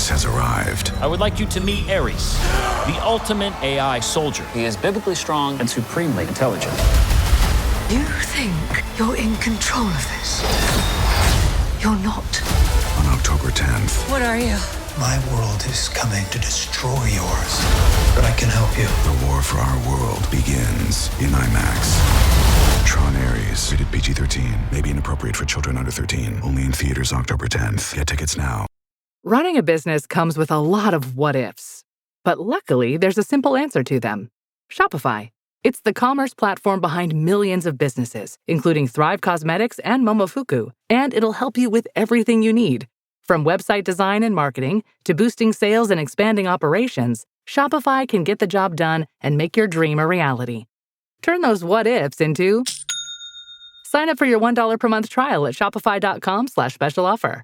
Silliness has arrived. I would like you to meet Ares, the ultimate AI soldier. He is biblically strong and supremely intelligent. You think you're in control of this? You're not. On October 10th. What are you? My world is coming to destroy yours, but I can help you. The war for our world begins in IMAX. Tron Ares, rated PG-13, may be inappropriate for children under 13. Only in theaters October 10th. Get tickets now. Running a business comes with a lot of what-ifs. But luckily, there's a simple answer to them. Shopify. It's the commerce platform behind millions of businesses, including Thrive Cosmetics and Momofuku. And it'll help you with everything you need. From website design and marketing to boosting sales and expanding operations, Shopify can get the job done and make your dream a reality. Turn those what-ifs into... Sign up for your $1 per month trial at shopify.com/special offer.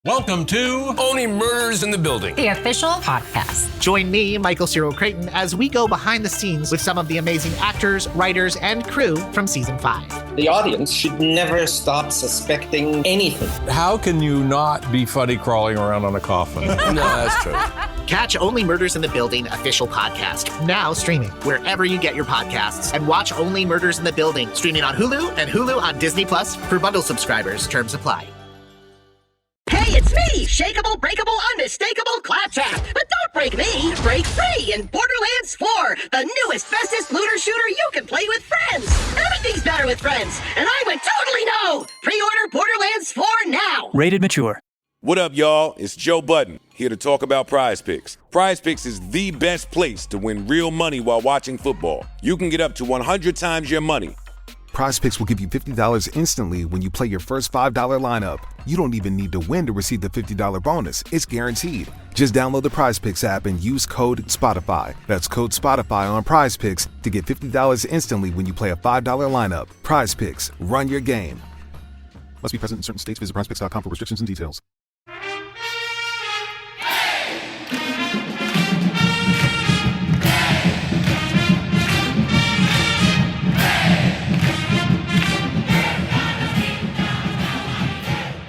Welcome to Only Murders in the Building, the official podcast. Join me, Michael Cyril Creighton, as we go behind the scenes with some of the amazing actors, writers, and crew from Season 5. The audience should never stop suspecting anything. How can you not be funny crawling around on a coffin? No, that's true. Catch Only Murders in the Building official podcast, now streaming wherever you get your podcasts. And watch Only Murders in the Building, streaming on Hulu and Hulu on Disney Plus for bundle subscribers. Terms apply. Hey, it's me, shakeable, breakable, unmistakable Claptrap. But don't break me, break free in Borderlands 4, the newest, bestest looter shooter you can play with friends. Everything's better with friends, and I would totally know. Pre-order Borderlands 4 now. Rated mature. What up, y'all? It's Joe Budden, here to talk about Prize Picks. Prize Picks is the best place to win real money while watching football. You can get up to 100 times your money. Prize Picks will give you $50 instantly when you play your first $5 lineup. You don't even need to win to receive the $50 bonus. It's guaranteed. Just download the Prize Picks app and use code SPOTIFY. That's code SPOTIFY on Prize Picks to get $50 instantly when you play a $5 lineup. Prize Picks. Run your game. Must be present in certain states. Visit prizepicks.com for restrictions and details.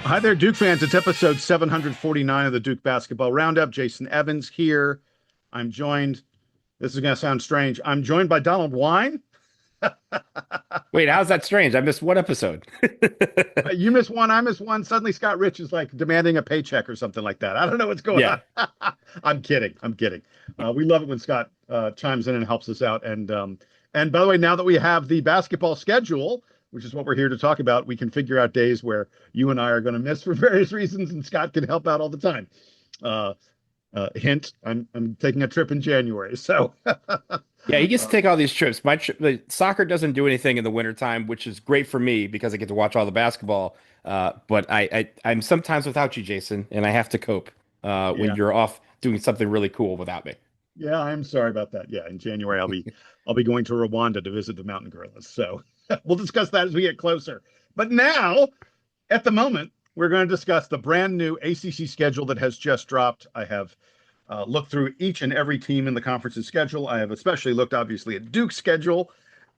Hi there, Duke fans. It's episode 749 of the Duke Basketball Roundup. Jason Evans here. I'm joined, this is going to sound strange, I'm joined by Donald Wine. Wait, how's that strange? I missed one episode. You missed one, I missed one. Suddenly Scott Rich is like demanding a paycheck or something like that. I don't know what's going on. I'm kidding. We love it when Scott chimes in and helps us out. And by the way, now that we have the basketball schedule, which is what we're here to talk about, we can figure out days where you and I are going to miss for various reasons, and Scott can help out all the time. Hint, I'm taking a trip in January, so... Yeah, he gets to take all these trips. The soccer doesn't do anything in the wintertime, which is great for me because I get to watch all the basketball. But I'm sometimes without you, Jason, and I have to cope when you're off doing something really cool without me. Yeah, I'm sorry about that. Yeah, in January I'll be going to Rwanda to visit the mountain gorillas. So we'll discuss that as we get closer. But now, at the moment, we're going to discuss the brand new ACC schedule that has just dropped. I have looked through each and every team in the conference's schedule. I have especially looked, obviously, at Duke's schedule,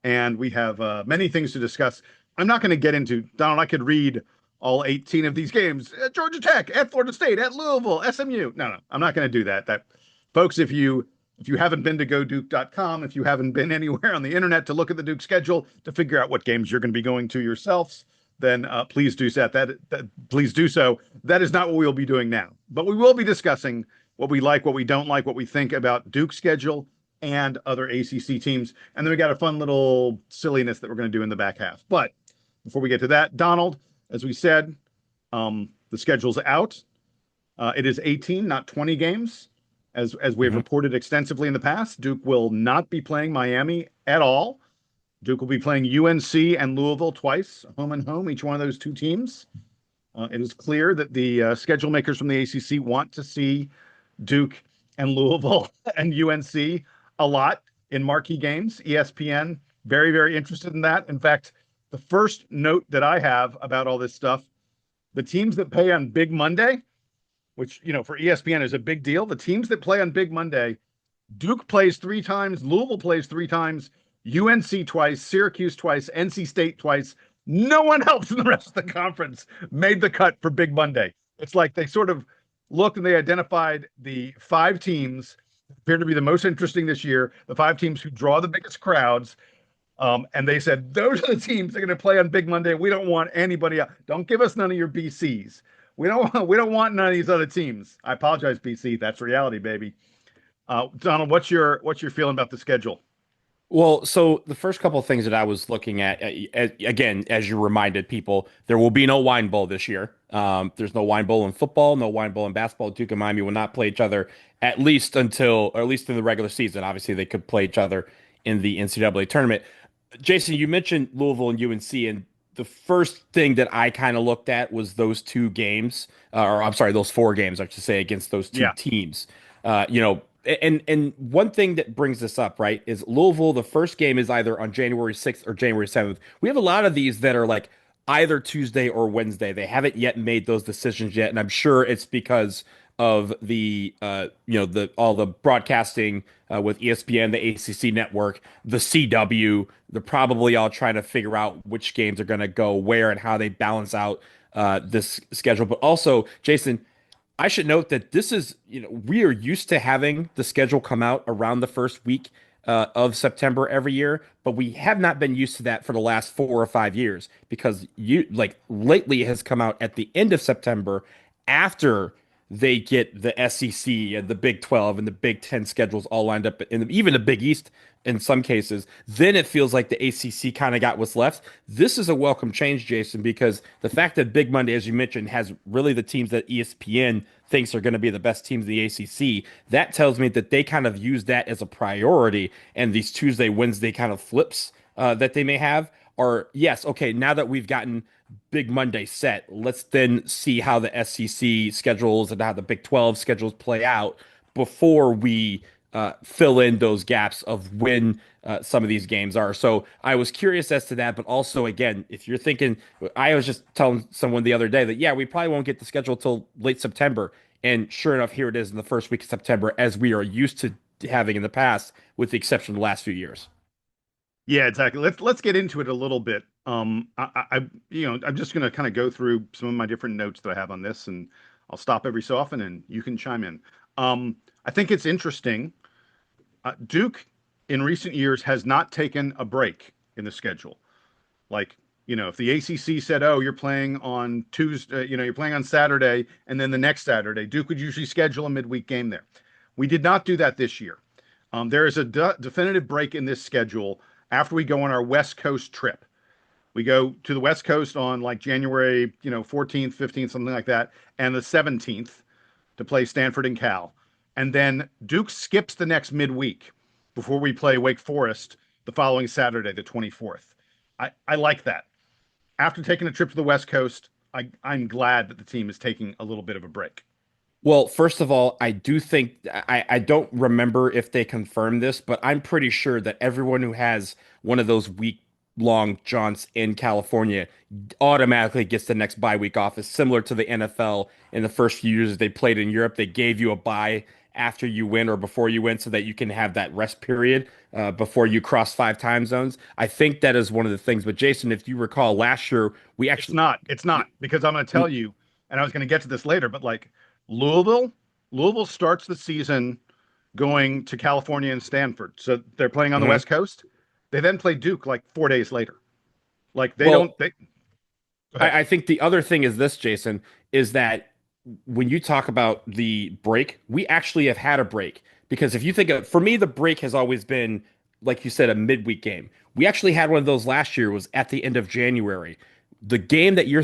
and we have many things to discuss. I'm not going to get into, Donald, I could read all 18 of these games at Georgia Tech, at Florida State, at Louisville, SMU. No, I'm not going to do that. Folks, if you haven't been to goduke.com, if you haven't been anywhere on the internet to look at the Duke schedule to figure out what games you're going to be going to yourselves, then please do so. Please do so. That is not what we'll be doing now. But we will be discussing what we like, what we don't like, what we think about Duke's schedule and other ACC teams. And then we got a fun little silliness that we're going to do in the back half. But before we get to that, Donald, as we said, the schedule's out. It is 18, not 20 games. As we have reported extensively in the past, Duke will not be playing Miami at all. Duke will be playing UNC and Louisville twice, home and home, each one of those two teams. It is clear that the schedule makers from the ACC want to see Duke and Louisville and UNC a lot in marquee games. ESPN, very, very interested in that. In fact, the first note that I have about all this stuff, the teams that play on Big Monday, which, for ESPN is a big deal. The teams that play on Big Monday, Duke plays 3 times, Louisville plays 3 times, UNC twice, Syracuse twice, NC State twice. No one else in the rest of the conference made the cut for Big Monday. It's like they sort of looked and they identified the 5 teams appear to be the most interesting this year, the 5 teams who draw the biggest crowds. And they said, those are the teams that are going to play on Big Monday. We don't want anybody else. Don't give us none of your BCs. We don't want none of these other teams. I apologize, BC. That's reality, baby. Donald, what's your feeling about the schedule? Well, so the first couple of things that I was looking at, again, as you reminded people, there will be no Wine Bowl this year. There's no Wine Bowl in football, no Wine Bowl in basketball. Duke and Miami will not play each other at least in the regular season. Obviously, they could play each other in the NCAA tournament. Jason, you mentioned Louisville and UNC, and the first thing that I kind of looked at was those 2 games, those 4 games, I should say, against those 2 teams. And one thing that brings this up, right, is Louisville, the first game is either on January 6th or January 7th. We have a lot of these that are like either Tuesday or Wednesday. They haven't yet made those decisions yet, and I'm sure it's because of the all the broadcasting with ESPN, the ACC network, the CW. They're probably all trying to figure out which games are going to go where and how they balance out this schedule. But also, Jason, I should note that this is, we are used to having the schedule come out around the first week of September every year, but we have not been used to that for the last 4 or 5 years because lately it has come out at the end of September after they get the SEC and the Big 12 and the Big 10 schedules all lined up, and even the Big East in some cases. Then it feels like the ACC kind of got what's left. This is a welcome change, Jason, because the fact that Big Monday, as you mentioned, has really the teams that ESPN thinks are going to be the best teams in the ACC, that tells me that they kind of use that as a priority, and these Tuesday, Wednesday kind of flips that they may have are, yes, okay, now that we've gotten Big Monday set, let's then see how the SEC schedules and how the Big 12 schedules play out before we fill in those gaps of when some of these games are. So I was curious as to that, but also, again, if you're thinking, I was just telling someone the other day that, yeah, we probably won't get the schedule till late September. And sure enough, here it is in the first week of September, as we are used to having in the past, with the exception of the last few years. Yeah, exactly. Let's get into it a little bit. I'm just going to kind of go through some of my different notes that I have on this, and I'll stop every so often, and you can chime in. I think it's interesting. Duke, in recent years, has not taken a break in the schedule. Like, if the ACC said, "Oh, you're playing on Tuesday," you're playing on Saturday, and then the next Saturday, Duke would usually schedule a midweek game there. We did not do that this year. There is a definitive break in this schedule after we go on our West Coast trip. We go to the West Coast on like January, 14th, 15th, something like that, and the 17th to play Stanford and Cal. And then Duke skips the next midweek before we play Wake Forest the following Saturday, the 24th. I like that. After taking a trip to the West Coast, I'm glad that the team is taking a little bit of a break. Well, first of all, I do think I don't remember if they confirmed this, but I'm pretty sure that everyone who has one of those week-long jaunts in California automatically gets the next bye week off. It's similar to the NFL in the first few years they played in Europe. They gave you a bye after you win or before you win so that you can have that rest period before you cross 5 time zones. I think that is one of the things. But Jason, if you recall last year, we actually... It's not, because I'm going to tell you, and I was going to get to this later, but like Louisville starts the season going to California and Stanford. So they're playing on the West Coast. They then play Duke like 4 days later. Like I think the other thing is this, Jason, is that when you talk about the break, we actually have had a break, because if you think of, for me, the break has always been, like you said, a midweek game. We actually had one of those last year, was at the end of January. The thing that you're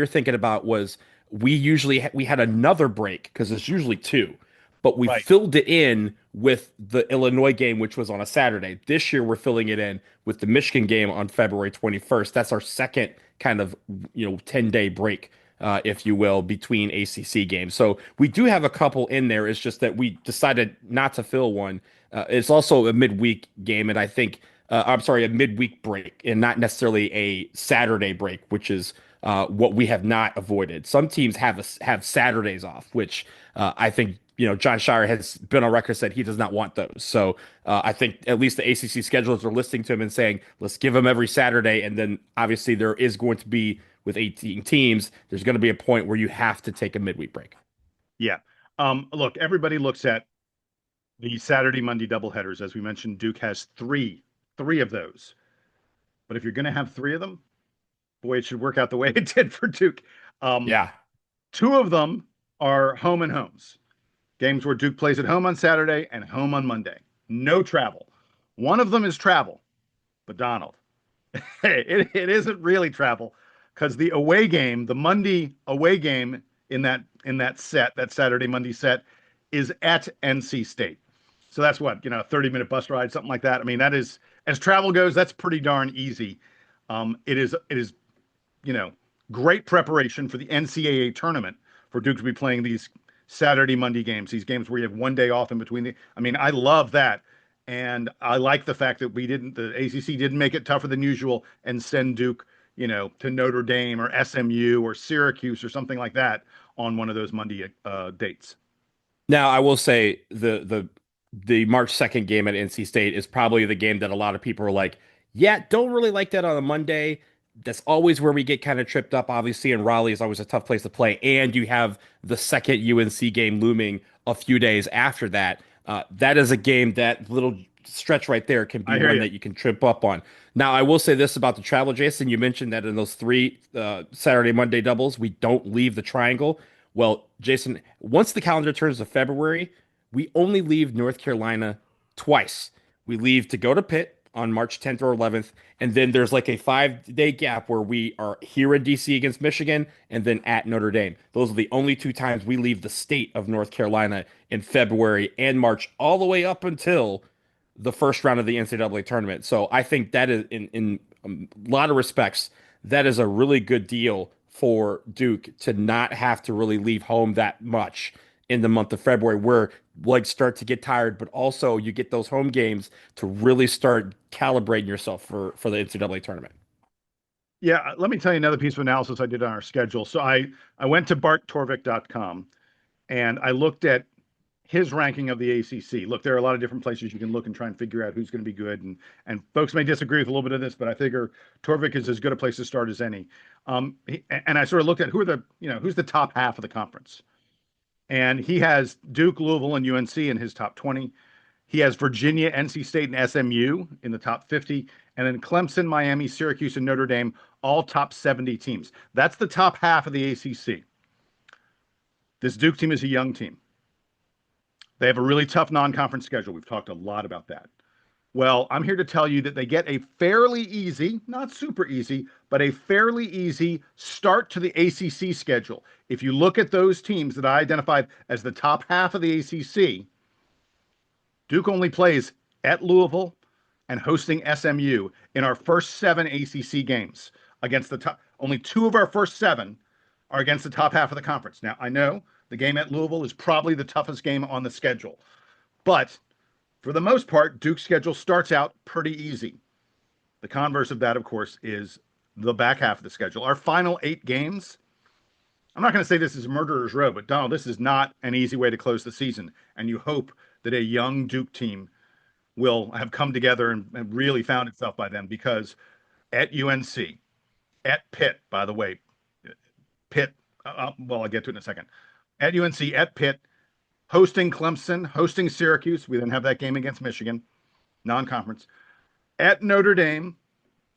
thinking about was we had another break, because it's usually 2, but we filled it in with the Illinois game, which was on a Saturday. This year, we're filling it in with the Michigan game on February 21st. That's our second kind of 10-day break, if you will, between ACC games. So we do have a couple in there. It's just that we decided not to fill one. It's also a midweek game, and I think a midweek break, and not necessarily a Saturday break, which is what we have not avoided. Some teams have Saturdays off, which I think John Shire has been on record, said he does not want those. So I think at least the ACC schedulers are listening to him and saying, let's give them every Saturday. And then obviously there is going to be, with 18 teams, there's going to be a point where you have to take a midweek break. Yeah. Look, everybody looks at the Saturday, Monday doubleheaders. As we mentioned, Duke has three of those. But if you're going to have three of them, boy, it should work out the way it did for Duke. Yeah. Two of them are home and homes. Games where Duke plays at home on Saturday and home on Monday. No travel. One of them is travel. But Donald, it isn't really travel, because the away game, the Monday away game in that set, that Saturday Monday set, is at NC State. So that's what, a 30-minute bus ride, something like that. I mean, that is, as travel goes, that's pretty darn easy. It is great preparation for the NCAA tournament for Duke to be playing these Saturday Monday games, these games where you have one day off in between. I love that. And I like the fact that the ACC didn't make it tougher than usual and send Duke, to Notre Dame or SMU or Syracuse or something like that on one of those Monday dates. Now, I will say the March 2nd game at NC State is probably the game that a lot of people are like, yeah, don't really like that on a Monday. That's always where we get kind of tripped up, obviously, and Raleigh is always a tough place to play. And you have the second UNC game looming a few days after that. That is a game, that little stretch right there can be one that you can trip up on. Now, I will say this about the travel, Jason. You mentioned that in those three Saturday, Monday doubles, we don't leave the triangle. Well, Jason, once the calendar turns to February, we only leave North Carolina twice. We leave to go to Pitt on March 10th or 11th, and then there's like a 5-day gap where we are here in DC against Michigan and then at Notre Dame. Those are the only two times we leave the state of North Carolina in February and March, all the way up until the first round of the NCAA tournament. So I think that is, in a lot of respects, that is a really good deal for Duke to not have to really leave home that much in the month of February, where legs start to get tired, but also you get those home games to really start calibrating yourself for the NCAA tournament. Yeah, let me tell you another piece of analysis I did on our schedule. So I went to barttorvik.com and I looked at his ranking of the ACC. Look, there are a lot of different places you can look and try and figure out who's going to be good. And folks may disagree with a little bit of this, but I figure Torvik is as good a place to start as any. And I sort of looked at who's the top half of the conference. And he has Duke, Louisville, and UNC in his top 20. He has Virginia, NC State, and SMU in the top 50. And then Clemson, Miami, Syracuse, and Notre Dame, all top 70 teams. That's the top half of the ACC. This Duke team is a young team. They have a really tough non-conference schedule. We've talked a lot about that. Well, I'm here to tell you that they get a fairly easy, not super easy, but a fairly easy start to the ACC schedule. If you look at those teams that I identified as the top half of the ACC, Duke only plays at Louisville and hosting SMU in our first 7 ACC games against the top. Only 2 of our first 7 are against the top half of the conference. Now, I know the game at Louisville is probably the toughest game on the schedule, but for the most part, Duke's schedule starts out pretty easy. The converse of that, of course, is the back half of the schedule. Our final 8 games, I'm not going to say this is murderer's row, but Donald, this is not an easy way to close the season. And you hope that a young Duke team will have come together and really found itself by then, because at UNC, at Pitt, by the way, Pitt, I'll get to it in a second. At UNC, at Pitt, hosting Clemson, hosting Syracuse. We then have that game against Michigan, non-conference. At Notre Dame,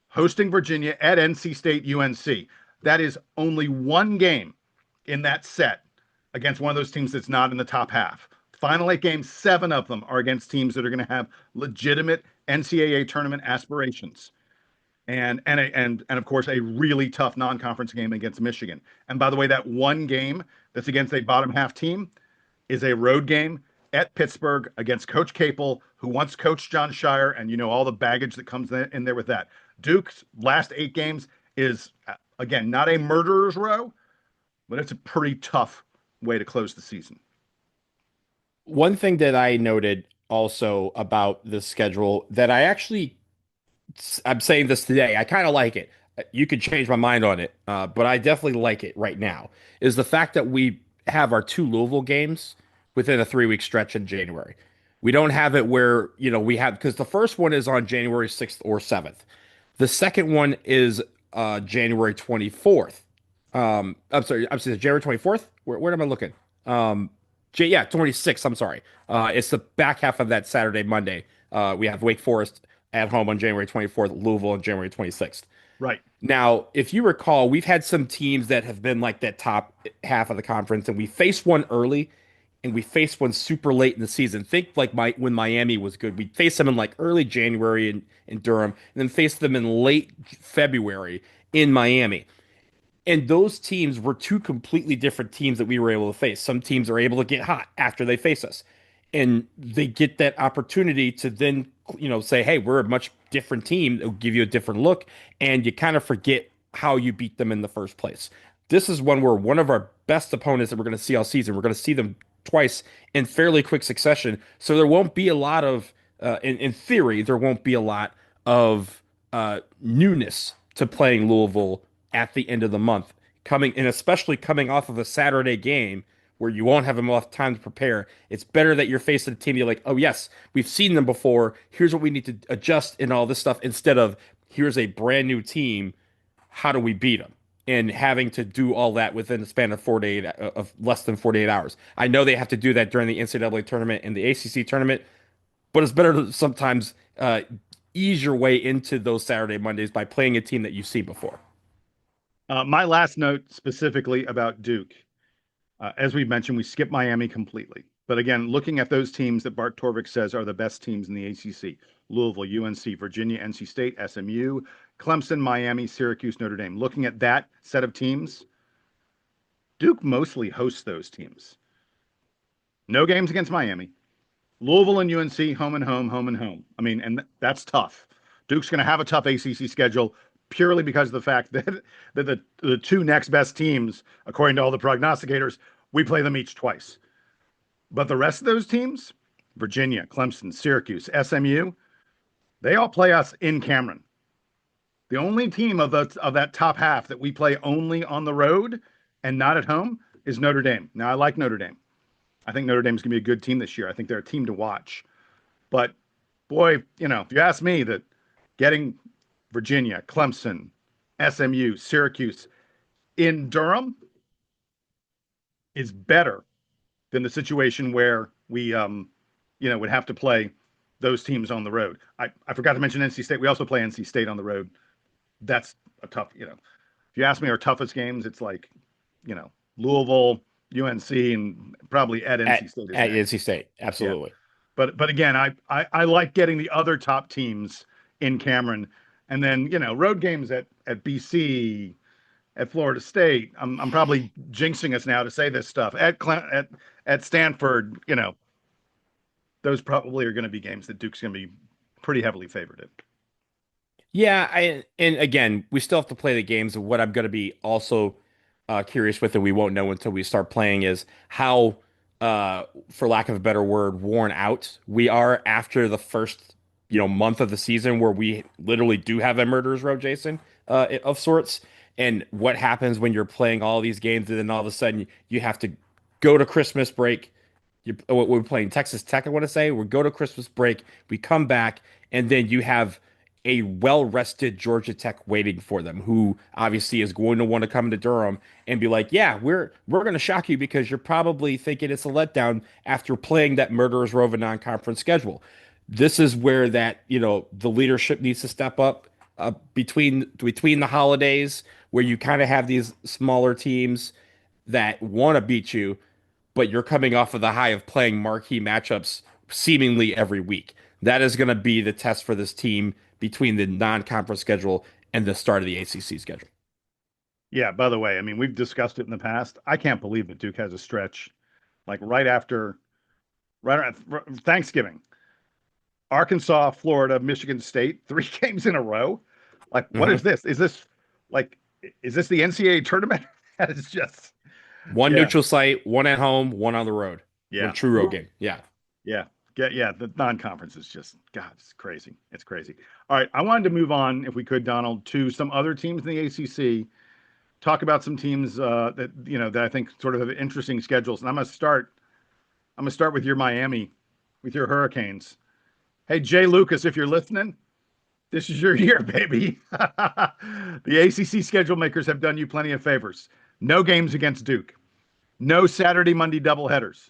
hosting Virginia, at NC State, UNC. That is only one game in that set against one of those teams that's not in the top half. Final 8 games, 7 of them are against teams that are going to have legitimate NCAA tournament aspirations. And of course, a really tough non-conference game against Michigan. And by the way, that one game that's against a bottom half team is a road game at Pittsburgh against Coach Capel, who once coached John Shire, and all the baggage that comes in there with that. Duke's last 8 games is, again, not a murderer's row, but it's a pretty tough way to close the season. One thing that I noted also about the schedule that I'm saying this today, I kind of like it. You could change my mind on it, but I definitely like it right now, is the fact that we have our 2 Louisville games within a 3-week stretch in January. We don't have it where, we have, because the first one is on January 6th or 7th. The second one is January 24th. I'm sorry, January 24th? Where am I looking? Yeah, 26th. I'm sorry. It's the back half of that Saturday, Monday. We have Wake Forest at home on January 24th, Louisville on January 26th. Right. Now, if you recall, we've had some teams that have been like that top half of the conference, and we faced one early and we faced one super late in the season. Think like when Miami was good. We faced them in like early January in Durham, and then faced them in late February in Miami. And those teams were two completely different teams that we were able to face. Some teams are able to get hot after they face us, and they get that opportunity to then, say, hey, we're a much different team. It'll give you a different look, and you kind of forget how you beat them in the first place. This is one where one of our best opponents that we're going to see all season, we're going to see them twice in fairly quick succession. So there won't be a lot of, in theory, there won't be a lot of newness to playing Louisville at the end of the month, especially coming off of a Saturday game where you won't have enough time to prepare. It's better that you're facing a team you're like, oh yes, we've seen them before. Here's what we need to adjust and all this stuff, instead of here's a brand new team. How do we beat them? And having to do all that within the span of less than 48 hours. I know they have to do that during the NCAA tournament and the ACC tournament, but it's better to sometimes ease your way into those Saturday Mondays by playing a team that you've seen before. My last note specifically about Duke. As we mentioned, we skipped Miami completely. But again, looking at those teams that Bart Torvik says are the best teams in the ACC, Louisville, UNC, Virginia, NC State, SMU, Clemson, Miami, Syracuse, Notre Dame. Looking at that set of teams, Duke mostly hosts those teams. No games against Miami. Louisville and UNC, home and home, home and home. I mean, and that's tough. Duke's going to have a tough ACC schedule purely because of the fact that the two next best teams, according to all the prognosticators, we play them each twice. But the rest of those teams, Virginia, Clemson, Syracuse, SMU, they all play us in Cameron. The only team of that top half that we play only on the road and not at home is Notre Dame. Now, I like Notre Dame. I think Notre Dame's going to be a good team this year. I think they're a team to watch. But, boy, if you ask me, that getting Virginia, Clemson, SMU, Syracuse in Durham is better than the situation where we, would have to play those teams on the road. I forgot to mention NC State. We also play NC State on the road. That's a tough, if you ask me our toughest games, it's like, Louisville, UNC, and probably at NC State. At NC State, absolutely. Yeah. But again, I like getting the other top teams in Cameron. And then, road games at BC, at Florida State. I'm probably jinxing us now to say this stuff. At Stanford, those probably are going to be games that Duke's going to be pretty heavily favored in. Yeah, and again, we still have to play the games. Of what I'm going to be also curious with, and we won't know until we start playing, is how, for lack of a better word, worn out we are after the first month of the season, where we literally do have a murderer's row, Jason, of sorts. And what happens when you're playing all these games and then all of a sudden you have to go to Christmas break. We're playing Texas Tech, I want to say. We go to Christmas break, we come back, and then you have a well-rested Georgia Tech waiting for them, who obviously is going to want to come to Durham and be like, yeah, we're going to shock you because you're probably thinking it's a letdown after playing that murderer's row of a non-conference schedule. This is where that, the leadership needs to step up between the holidays, where you kind of have these smaller teams that want to beat you, but you're coming off of the high of playing marquee matchups seemingly every week. That is going to be the test for this team between the non-conference schedule and the start of the ACC schedule. Yeah, by the way, I mean, we've discussed it in the past. I can't believe that Duke has a stretch like right after Thanksgiving. Arkansas, Florida, Michigan State, 3 games in a row. Like, what is this? Is this the NCAA tournament? That is just one neutral site, one at home, one on the road. Yeah. One true road game. Yeah. Yeah. The non-conference is just, God, it's crazy. It's crazy. All right. I wanted to move on, if we could, Donald, to some other teams in the ACC, talk about some teams that I think sort of have interesting schedules. And I'm going to start with your Miami, with your Hurricanes. Hey, Jay Lucas, if you're listening, this is your year, baby. The ACC schedule makers have done you plenty of favors. No games against Duke. No Saturday, Monday doubleheaders.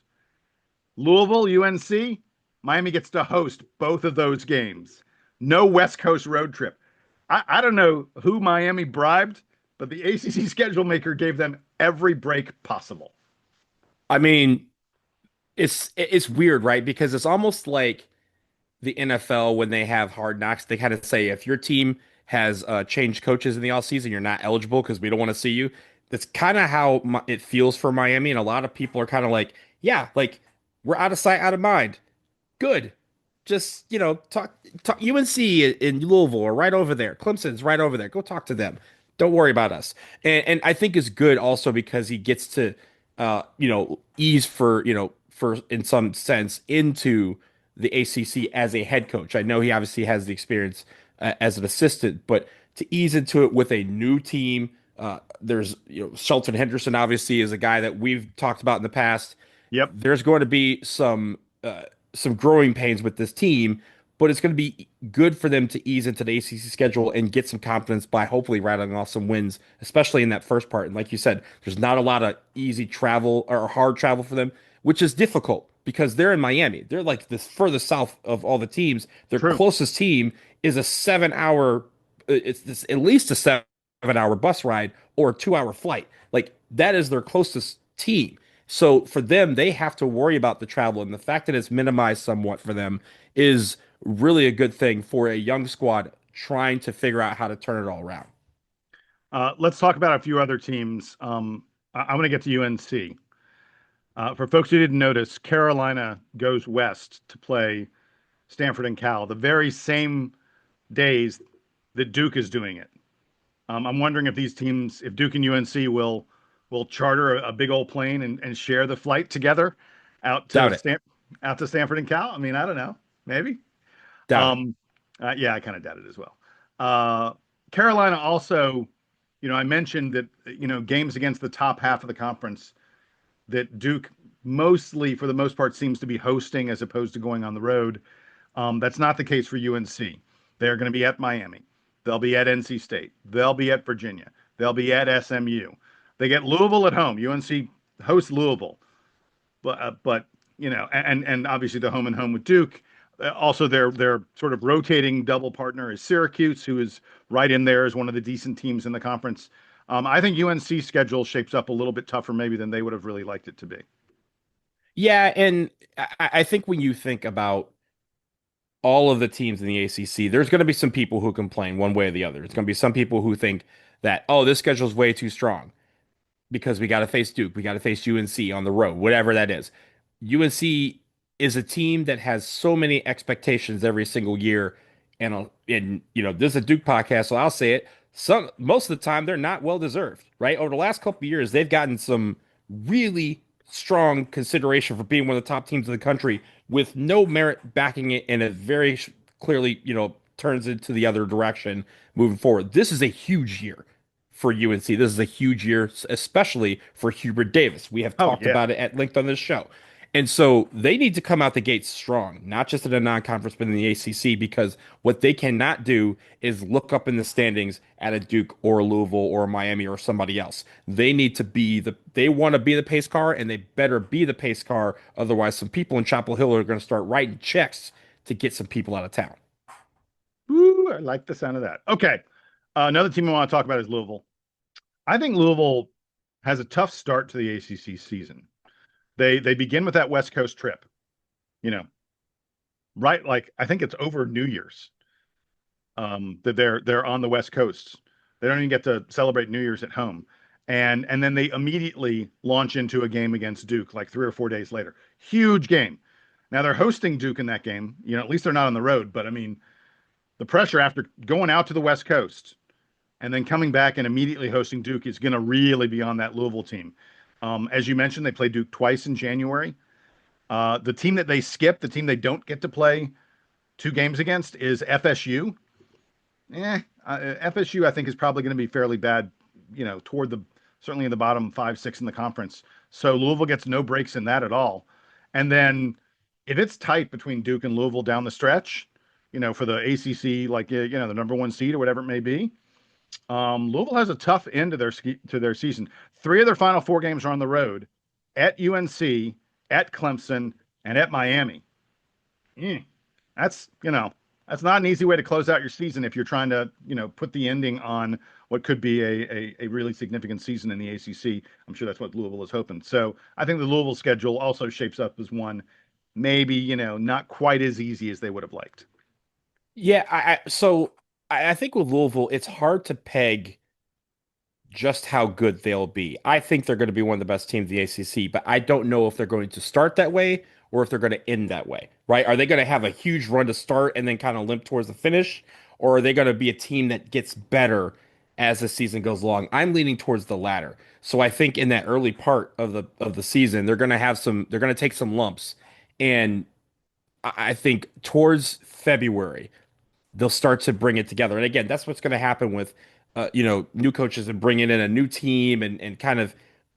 Louisville, UNC, Miami gets to host both of those games. No West Coast road trip. I don't know who Miami bribed, but the ACC schedule maker gave them every break possible. I mean, it's weird, right? Because it's almost like the NFL when they have Hard Knocks. They kind of say if your team has changed coaches in the offseason, you're not eligible because we don't want to see you. That's kind of how it feels for Miami, and a lot of people are kind of like, yeah, like we're out of sight, out of mind. Good. Just, talk UNC in Louisville or right over there. Clemson's right over there. Go talk to them. Don't worry about us. And I think it's good also because he gets to ease for in some sense into the ACC as a head coach. I know he obviously has the experience as an assistant, but to ease into it with a new team, there's Shelton Henderson obviously is a guy that we've talked about in the past. Yep. There's going to be some growing pains with this team, but it's going to be good for them to ease into the ACC schedule and get some confidence by hopefully rattling off some wins, especially in that first part. And like you said, there's not a lot of easy travel or hard travel for them, which is difficult because they're in Miami. They're like the furthest south of all the teams. Their closest team is a 7-hour, it's at least a 7-hour bus ride or a 2-hour flight. Like that is their closest team. So for them, they have to worry about the travel, and the fact that it's minimized somewhat for them is really a good thing for a young squad trying to figure out how to turn it all around. Let's talk about a few other teams. I want to get to UNC. For folks who didn't notice, Carolina goes west to play Stanford and Cal the very same days that Duke is doing it. I'm wondering if these teams, if Duke and UNC will charter a big old plane and share the flight together out to Stanford and Cal. I mean, I don't know, maybe. Yeah, I kind of doubt it as well. Carolina also, I mentioned that, games against the top half of the conference that Duke mostly, for the most part, seems to be hosting as opposed to going on the road. That's not the case for UNC. They're going to be at Miami. They'll be at NC State. They'll be at Virginia. They'll be at SMU. They get Louisville at home. UNC hosts Louisville, but and obviously the home and home with Duke. Also, their sort of rotating double partner is Syracuse, who is right in there as one of the decent teams in the conference. I think UNC's schedule shapes up a little bit tougher maybe than they would have really liked it to be. Yeah, and I think when you think about all of the teams in the ACC, there's going to be some people who complain one way or the other. It's going to be some people who think that, this schedule is way too strong because we got to face Duke, we got to face UNC on the road, whatever that is. UNC is a team that has so many expectations every single year, and this is a Duke podcast, so I'll say it. Most of the time, they're not well deserved, right? Over the last couple of years, they've gotten some really strong consideration for being one of the top teams in the country with no merit backing it, and it very clearly, turns into the other direction moving forward. This is a huge year for UNC. This is a huge year, especially for Hubert Davis. We have talked about it at length on this show. And so they need to come out the gate strong, not just in a non-conference, but in the ACC, because what they cannot do is look up in the standings at a Duke or a Louisville or a Miami or somebody else. They need to be they want to be the pace car, and they better be the pace car. Otherwise, some people in Chapel Hill are going to start writing checks to get some people out of town. Ooh, I like the sound of that. Okay. Another team I want to talk about is Louisville. I think Louisville has a tough start to the ACC season. They begin with that West Coast trip, right? Like I think it's over New Year's that they're on the West Coast. They don't even get to celebrate New Year's at home, and then they immediately launch into a game against Duke like 3 or 4 days later. Huge game. Now they're hosting Duke in that game. At least they're not on the road. But I mean, the pressure after going out to the West Coast and then coming back and immediately hosting Duke is going to really be on that Louisville team. As you mentioned, they play Duke twice in January. The team that they skip, the team they don't get to play 2 games against is FSU. FSU, I think, is probably going to be fairly bad, certainly in the bottom 5-6 in the conference. So Louisville gets no breaks in that at all. And then if it's tight between Duke and Louisville down the stretch, for the ACC, like, the number 1 seed or whatever it may be, Louisville has a tough end to their season. 3 of their final 4 games are on the road, at UNC, at Clemson, and at Miami. That's not an easy way to close out your season if you're trying to, put the ending on what could be a really significant season in the ACC. I'm sure that's what Louisville is hoping. So I think the Louisville schedule also shapes up as one maybe, not quite as easy as they would have liked. Yeah, I think with Louisville, it's hard to peg just how good they'll be. I think they're going to be one of the best teams in the ACC, but I don't know if they're going to start that way or if they're going to end that way, right? Are they going to have a huge run to start and then kind of limp towards the finish? Or are they going to be a team that gets better as the season goes along? I'm leaning towards the latter. So I think in that early part of the season, they're going to take some lumps. And I think towards February, they'll start to bring it together. And again, that's what's going to happen with, new coaches and bringing in a new team and kind of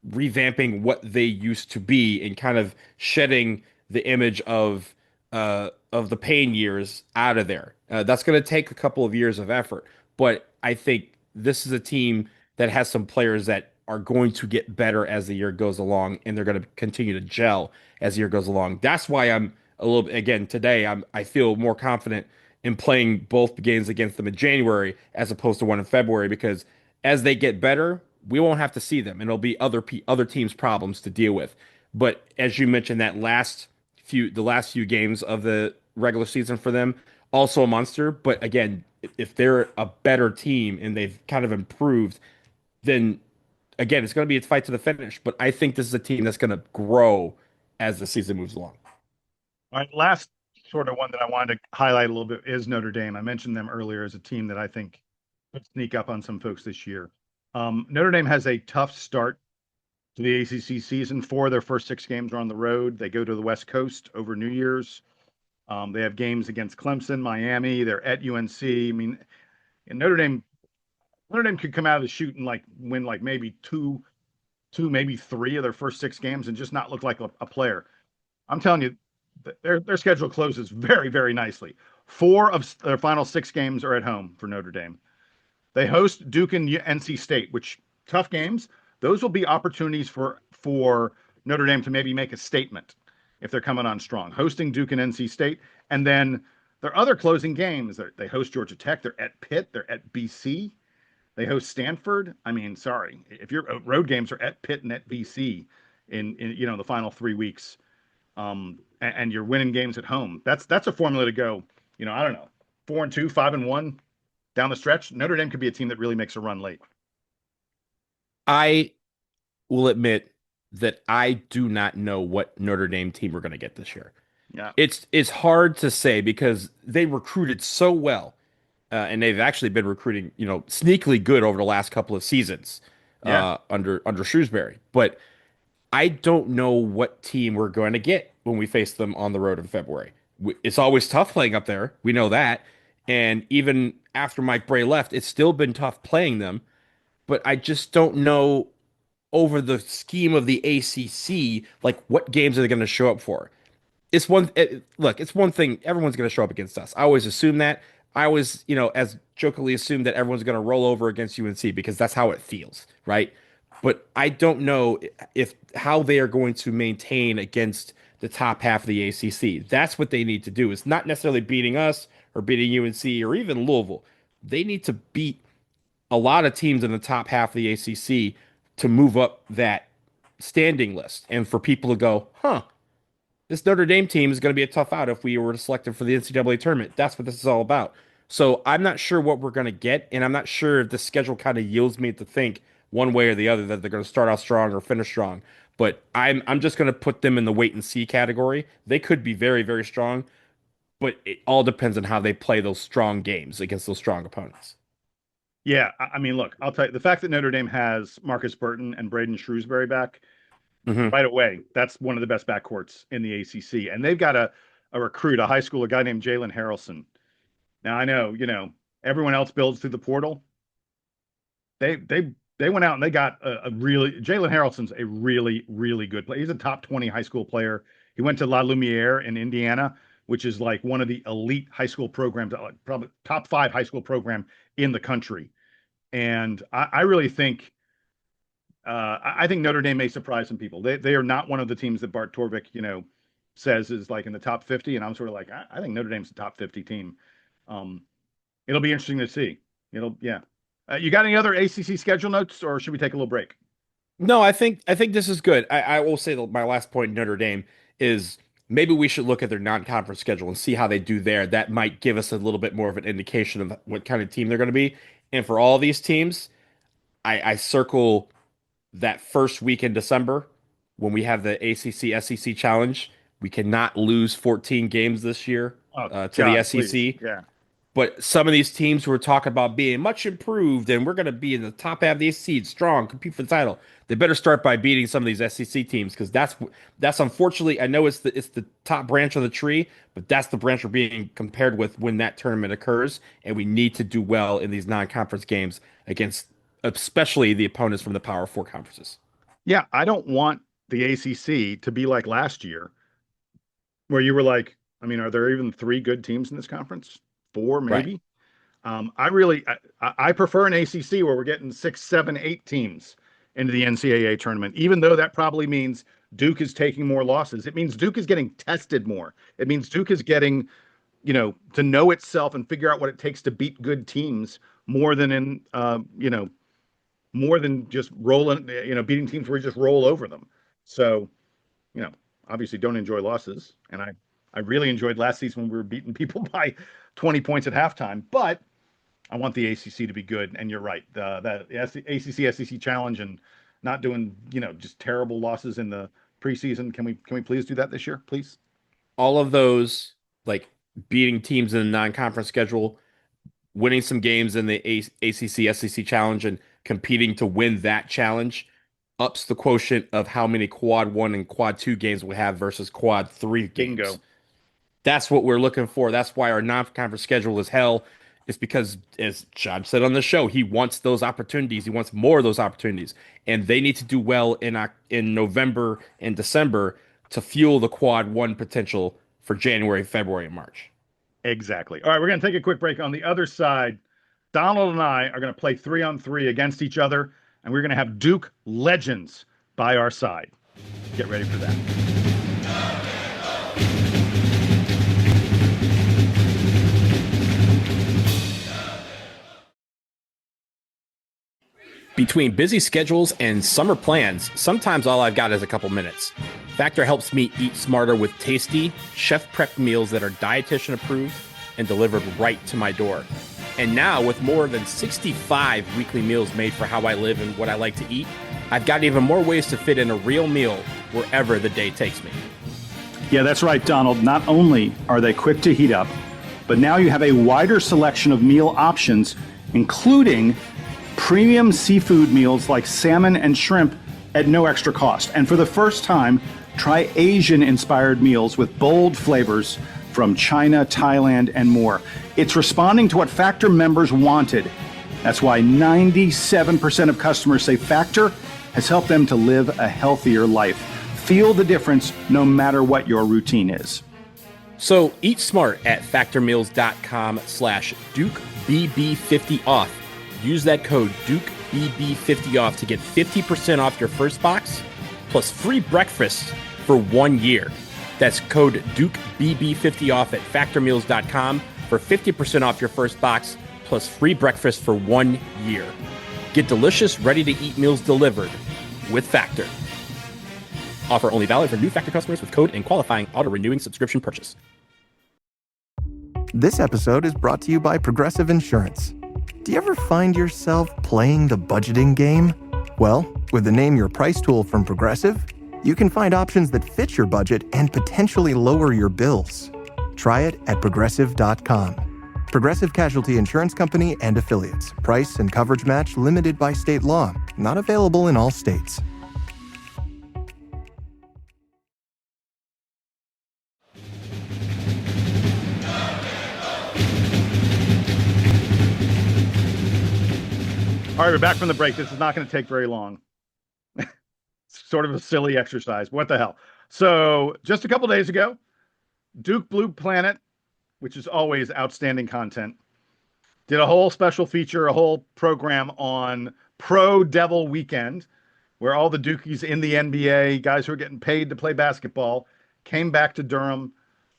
revamping what they used to be and kind of shedding the image of the pain years out of there. That's going to take a couple of years of effort, but I think this is a team that has some players that are going to get better as the year goes along, and they're going to continue to gel as the year goes along. That's why I'm a little bit, again, today I feel more confident in playing both games against them in January as opposed to one in February, because as they get better, we won't have to see them, and it'll be other teams' problems to deal with. But as you mentioned, the last few games of the regular season for them, also a monster. But again, if they're a better team and they've kind of improved, then again, it's going to be a fight to the finish. But I think this is a team that's going to grow as the season moves along. All right, last sort of one that I wanted to highlight a little bit is Notre Dame. I mentioned them earlier as a team that I think could sneak up on some folks this year. Notre Dame has a tough start to the ACC season. 4 of their first 6 games are on the road. They go to the West Coast over New Year's. They have games against Clemson, Miami. They're at UNC. I mean, and Notre Dame could come out of the chute and win maybe two, maybe 3 of their first 6 games and just not look like a player. I'm telling you, their schedule closes very, very nicely. 4 of their final 6 games are at home for Notre Dame. They host Duke and NC State, which tough games. Those will be opportunities for Notre Dame to maybe make a statement if they're coming on strong. Hosting Duke and NC State, and then their other closing games, they host Georgia Tech, they're at Pitt, they're at BC, they host Stanford. I mean, sorry, if your road games are at Pitt and at BC in the final 3 weeks, and you're winning games at home, that's a formula to go. I don't know, 4-2, 5-1 down the stretch. Notre Dame could be a team that really makes a run late. I will admit that I do not know what Notre Dame team we're going to get this year. Yeah, it's hard to say because they recruited so well, and they've actually been recruiting, sneakily good over the last couple of seasons under Shrewsbury. But I don't know what team we're going to get when we face them on the road in February. It's always tough playing up there. We know that. And even after Mike Bray left, it's still been tough playing them. But I just don't know over the scheme of the ACC, what games are they going to show up for? It's one thing. Everyone's going to show up against us. I always assume that. I always, as jokingly assume that everyone's going to roll over against UNC because that's how it feels, right? But I don't know how they are going to maintain against the top half of the ACC. That's what they need to do. It's not necessarily beating us or beating UNC or even Louisville. They need to beat a lot of teams in the top half of the ACC to move up that standing list. And for people to go, this Notre Dame team is going to be a tough out if we were selected for the NCAA tournament. That's what this is all about. So I'm not sure what we're going to get, and I'm not sure if the schedule kind of yields me to think one way or the other that they're going to start out strong or finish strong. But I'm just going to put them in the wait and see category. They could be very, very strong, but it all depends on how they play those strong games against those strong opponents. Yeah, I mean, look, I'll tell you, the fact that Notre Dame has Marcus Burton and Braden Shrewsbury back right away, that's one of the best backcourts in the ACC. And they've got a recruit, a high school, a guy named Jalen Harrelson. Now, I know, everyone else builds through the portal. They went out and they got Jalen Harrelson's a really, really good player. He's a top 20 high school player. He went to La Lumiere in Indiana, which is like one of the elite high school programs, probably top 5 high school program in the country. And I really think I think Notre Dame may surprise some people. They are not one of the teams that Bart Torvik, says is like in the top 50. And I'm sort of like, I think Notre Dame's a top 50 team. It'll be interesting to see. You got any other ACC schedule notes, or should we take a little break? No, I think this is good. I will say that my last point, Notre Dame, is maybe we should look at their non-conference schedule and see how they do there. That might give us a little bit more of an indication of what kind of team they're going to be. And for all these teams, I circle that first week in December when we have the ACC SEC Challenge. We cannot lose 14 games this year to the SEC. Please. Yeah. But some of these teams who are talking about being much improved and we're going to be in the top half of the seed, strong, compete for the title, they better start by beating some of these SEC teams, because that's unfortunately, I know it's the top branch of the tree, but that's the branch we're being compared with when that tournament occurs, and we need to do well in these non-conference games against especially the opponents from the Power Four conferences. Yeah, I don't want the ACC to be like last year, where you were like, are there even 3 good teams in this conference? 4 maybe. Right. I prefer an ACC where we're getting 6, 7, 8 teams into the NCAA tournament, even though that probably means Duke is taking more losses. It means Duke is getting tested more. It means Duke is getting, to know itself and figure out what it takes to beat good teams more than more than just rolling, beating teams where you just roll over them. So, obviously don't enjoy losses. And I really enjoyed last season when we were beating people by 20 points at halftime, but I want the ACC to be good. And you're right. The ACC SEC Challenge and not doing, just terrible losses in the preseason. Can we please do that this year, please? All of those, like beating teams in the non-conference schedule, winning some games in the ACC SEC Challenge and competing to win that challenge ups the quotient of how many quad 1 and quad 2 games we have versus quad 3 games. Bingo. That's what we're looking for. That's why our non-conference schedule is hell. It's because, as John said on the show, he wants those opportunities. He wants more of those opportunities. And they need to do well in November and December to fuel the quad 1 potential for January, February, and March. Exactly. All right, we're going to take a quick break. On the other side, Donald and I are going to play 3-on-3 against each other, and we're going to have Duke legends by our side. Get ready for that. Between busy schedules and summer plans, sometimes all I've got is a couple minutes. Factor helps me eat smarter with tasty, chef-prepped meals that are dietitian approved and delivered right to my door. And now, with more than 65 weekly meals made for how I live and what I like to eat, I've got even more ways to fit in a real meal wherever the day takes me. Yeah, that's right, Donald. Not only are they quick to heat up, but now you have a wider selection of meal options, including premium seafood meals like salmon and shrimp at no extra cost. And for the first time, try Asian-inspired meals with bold flavors from China, Thailand, and more. It's responding to what Factor members wanted. That's why 97% of customers say Factor has helped them to live a healthier life. Feel the difference no matter what your routine is. So eat smart at factormeals.com/DukeBB50 off. Use that code DukeBB50 off to get 50% off your first box plus free breakfast for 1 year. That's code DukeBB50 off at factormeals.com for 50% off your first box plus free breakfast for 1 year. Get delicious, ready-to-eat meals delivered with Factor. Offer only valid for new Factor customers with code and qualifying auto-renewing subscription purchase. This episode is brought to you by Progressive Insurance. Do you ever find yourself playing the budgeting game? Well, with the Name Your Price tool from Progressive, you can find options that fit your budget and potentially lower your bills. Try it at Progressive.com. Progressive Casualty Insurance Company and Affiliates. Price and coverage match limited by state law. Not available in all states. All right, we're back from the break. This is not going to take very long. Sort of a silly exercise. What the hell? So just a couple days ago, Duke Blue Planet, which is always outstanding content, did a whole special feature, a whole program on Pro Devil Weekend, where all the Dukies in the NBA, guys who are getting paid to play basketball, came back to Durham.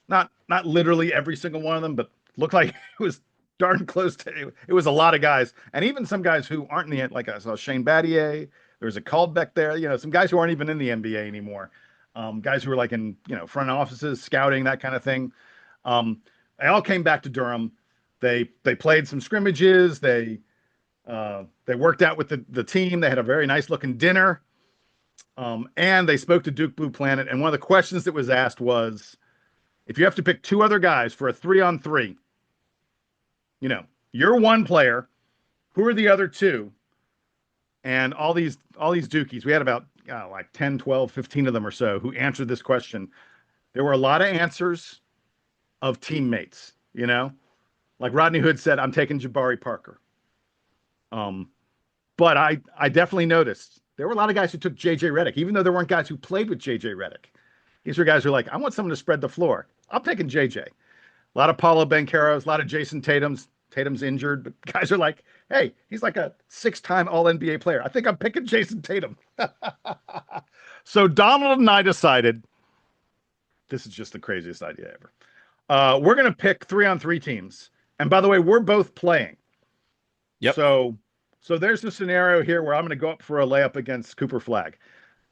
Not literally every single one of them, but looked like it was darn close to it. Was a lot of guys, and even some guys who aren't in the, like I saw Shane Battier. There was a Caldbeck there. You know, some guys who aren't even in the NBA anymore. Guys who were like in, you know, front offices, scouting, that kind of thing. They all came back to Durham. They played some scrimmages. They worked out with the team. They had a very nice looking dinner. And they spoke to Duke Blue Planet. And one of the questions that was asked was, if you have to pick two other guys for a 3-on-3, you know, you're one player, who are the other two? And all these Dukies, we had about like 10, 12, 15 of them or so who answered this question. There were a lot of answers of teammates, you know, like Rodney Hood said, I'm taking Jabari Parker. But I definitely noticed there were a lot of guys who took JJ Redick, even though there weren't guys who played with JJ Redick. These were guys who are like, I want someone to spread the floor. I'm taking JJ. A lot of Paulo Bancheros, a lot of Jason Tatum's. Tatum's injured, but guys are like, hey, he's like a 6-time All-NBA player. I think I'm picking Jason Tatum. So Donald and I decided, this is just the craziest idea ever. We're going to pick 3-on-3 teams. And by the way, we're both playing. Yep. So there's a scenario here where I'm going to go up for a layup against Cooper Flagg.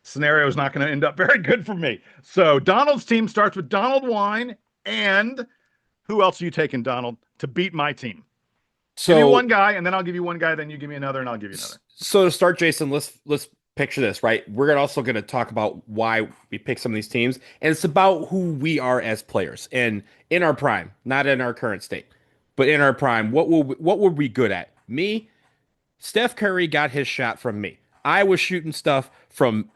Scenario is not going to end up very good for me. So Donald's team starts with Donald Wine, and who else are you taking, Donald, to beat my team? So give me one guy, and then I'll give you one guy, then you give me another, and I'll give you another. So to start, Jason, let's picture this, right? We're also going to talk about why we pick some of these teams, and it's about who we are as players, and in our prime, not in our current state, but in our prime, what were we good at? Me, Steph Curry got his shot from me. I was shooting stuff from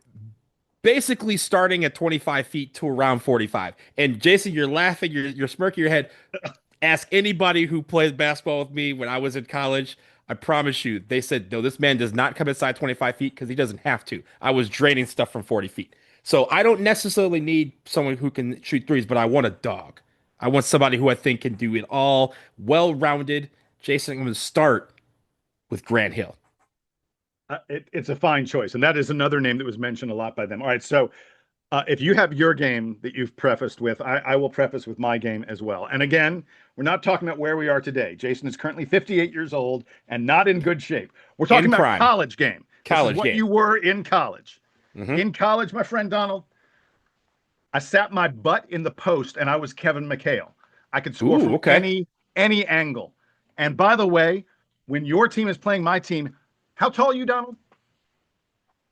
basically starting at 25 feet to around 45. And Jason, you're laughing, you're smirking your head. Ask anybody who played basketball with me when I was in college. I promise you, they said, no, this man does not come inside 25 feet because he doesn't have to. I was draining stuff from 40 feet. So I don't necessarily need someone who can shoot threes, but I want a dog. I want somebody who I think can do it all, well-rounded. Jason, I'm going to start with Grant Hill. It's a fine choice. And that is another name that was mentioned a lot by them. All right, so if you have your game that you've prefaced with, I will preface with my game as well. And again, we're not talking about where we are today. Jason is currently 58 years old and not in good shape. We're talking about prime. college game. College what game. You were in college. Mm-hmm. In college, my friend Donald, I sat my butt in the post and I was Kevin McHale. I could score from any angle. And by the way, when your team is playing my team, how tall are you, Donald?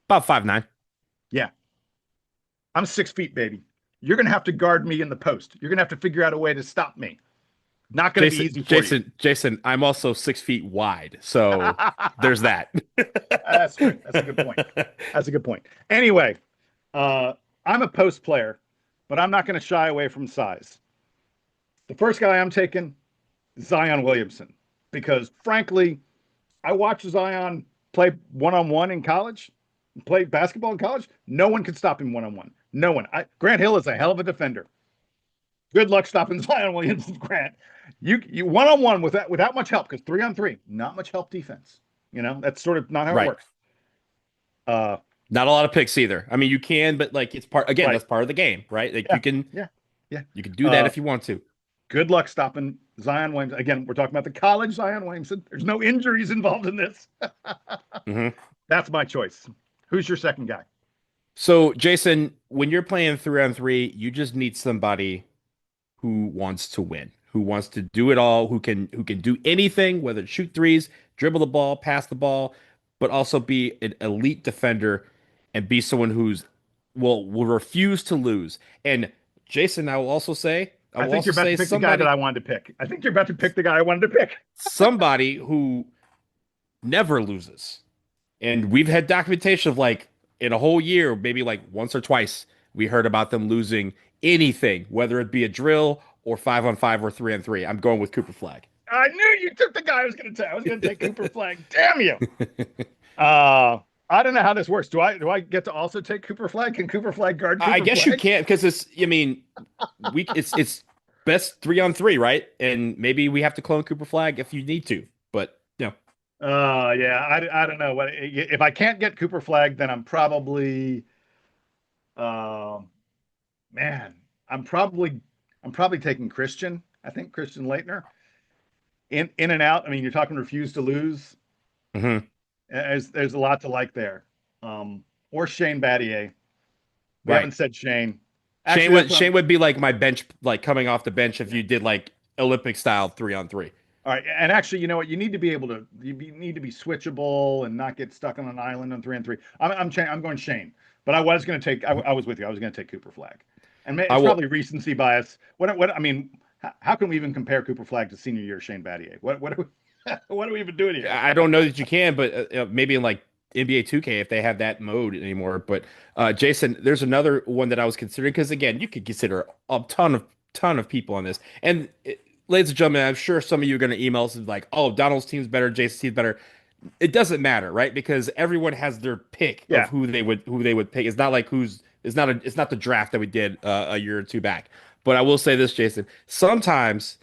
About 5'9". Yeah. I'm 6 feet, baby. You're going to have to guard me in the post. You're going to have to figure out a way to stop me. Not going to be easy for you. Jason, I'm also 6 feet wide. So there's that. That's a good point. That's a good point. Anyway, I'm a post player, but I'm not going to shy away from size. The first guy I'm taking, Zion Williamson, because frankly, I watched Zion play one-on-one in college, play basketball in college. No one could stop him one-on-one. No one. Grant Hill is a hell of a defender. Good luck stopping Zion Williamson, Grant. You one-on-one without much help, because 3-on-3, not much help defense. You know, that's sort of not how it works. Not a lot of picks either. I mean, you can, but like it's part again. Right. That's part of the game, right? Like you can, you can do that if you want to. Good luck stopping Zion Williamson. Again, we're talking about the college Zion Williamson. There's no injuries involved in this. Mm-hmm. That's my choice. Who's your second guy? So, Jason, when you're playing 3-on-3, you just need somebody who wants to win, who wants to do it all, who can do anything, whether it's shoot threes, dribble the ball, pass the ball, but also be an elite defender and be someone who's will refuse to lose. And Jason, I will also say, I think you're about to pick the guy that I wanted to pick. I think you're about to pick the guy I wanted to pick. Somebody who never loses. And we've had documentation of like in a whole year, maybe like once or twice, we heard about them losing anything, whether it be a drill or 5-on-5 or 3-on-3. I'm going with Cooper Flagg. I knew you took the guy I was going to take. I was going to take Cooper Flagg. Damn you. I don't know how this works. Do I get to also take Cooper Flagg? Can Cooper Flagg guard Cooper Flagg? I guess you can, because it's best 3-on-3, right? And maybe we have to clone Cooper Flagg if you need to. But Yeah, I don't know. If I can't get Cooper Flagg, then I'm probably, I'm probably taking Christian. I think Christian Laettner. In and out. I mean, you're talking refuse to lose. Mm-hmm. There's a lot to like there. Or Shane Battier. We haven't said Shane. Actually, Shane would be like my bench, like coming off the bench if you did like Olympic style 3-on-3. All right, and actually, you know what? You need to be able to. Need to be switchable and not get stuck on an island on 3-on-3. I'm going Shane, but I was going to take. I was with you. I was going to take Cooper Flagg, and it's probably recency bias. What I mean, how can we even compare Cooper Flagg to senior year Shane Battier? What are we even doing here? I don't know that you can, but maybe in like NBA 2K if they have that mode anymore. But Jason, there's another one that I was considering because again, you could consider a ton of people on this. And ladies and gentlemen, I'm sure some of you are going to email us like, "Oh, Donald's team's better, Jason's team's better." It doesn't matter, right? Because everyone has their pick of who they would pick. It's not like it's not the draft that we did a year or two back. But I will say this, Jason. Sometimes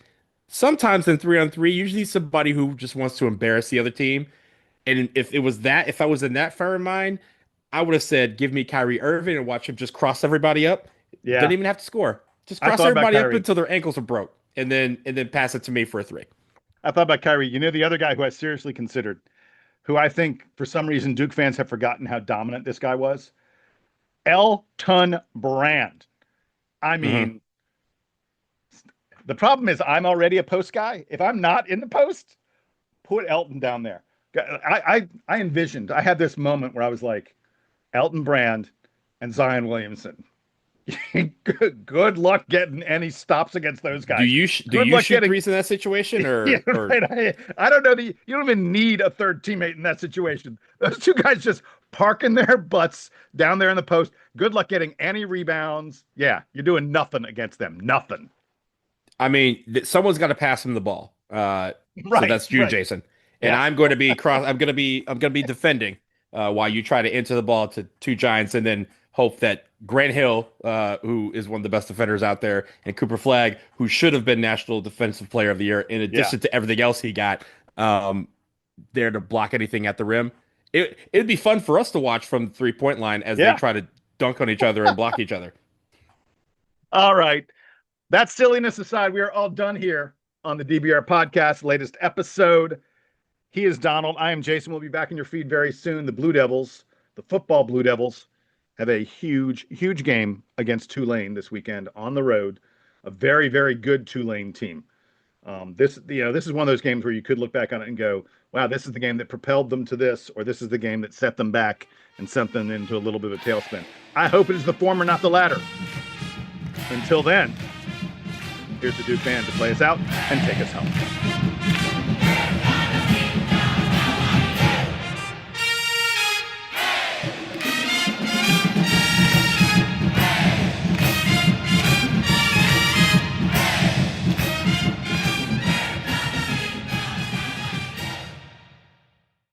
in 3-on-3, usually somebody who just wants to embarrass the other team. And if I was in that frame of mind, I would have said, give me Kyrie Irving and watch him just cross everybody up. Yeah. Don't even have to score. Just cross everybody up until their ankles are broke. And then pass it to me for a 3. I thought about Kyrie. You know, the other guy who I seriously considered, who I think for some reason Duke fans have forgotten how dominant this guy was? Elton Brand. I mean, the problem is I'm already a post guy. If I'm not in the post, put Elton down there. I envisioned, I had this moment where I was like, Elton Brand and Zion Williamson. Good luck getting any stops against those guys. Do you shoot threes in that situation, or? Yeah, right. I don't know. You don't even need a third teammate in that situation. Those two guys just parking their butts down there in the post. Good luck getting any rebounds. Yeah, you're doing nothing against them. Nothing. I mean, someone's got to pass him the ball. Right. So that's you, Jason. And I'm going to be I'm going to be defending while you try to enter the ball to two giants, and then hope that Grant Hill, who is one of the best defenders out there, and Cooper Flagg, who should have been National Defensive Player of the Year, in addition to everything else he got, there to block anything at the rim. It'd be fun for us to watch from the 3-point line as they try to dunk on each other and block each other. All right. That silliness aside, we are all done here on the DBR Podcast, latest episode. He is Donald. I am Jason. We'll be back in your feed very soon. The Blue Devils, the football Blue Devils, have a huge game against Tulane this weekend on the road. A very, very good Tulane team. This is one of those games where you could look back on it and go, wow, this is the game that propelled them to this, or this is the game that set them back and sent them into a little bit of a tailspin. I hope it is the former, not the latter. Until then, here's the Duke band to play us out and take us home.